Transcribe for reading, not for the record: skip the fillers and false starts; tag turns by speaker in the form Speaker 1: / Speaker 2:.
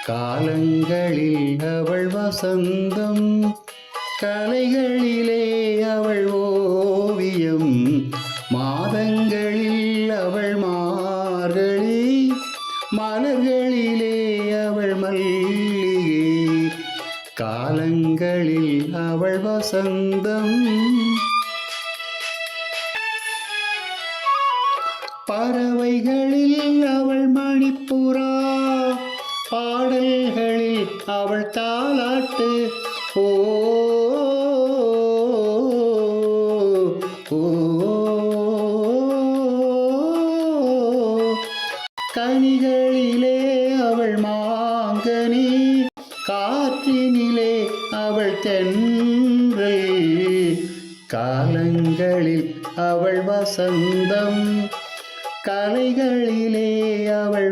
Speaker 1: காலங்களில் அவள் வசந்தம், கலைகளிலே அவள் ஓவியம், மாதங்களில் அவள் மார்கழி, மலர்களிலே அவள் மல்லிகை. காலங்களில் அவள் வசந்தம், பறவைகளில் அவள் மணிப்புறா, பாடல்களில் அவள் தாலாட்டு. ஓ ஓ, கனிகளிலே அவள் மாங்கனி, காற்றினிலே அவள் தென்றல். காலங்களில் அவள் வசந்தம், கலைகளிலே அவள்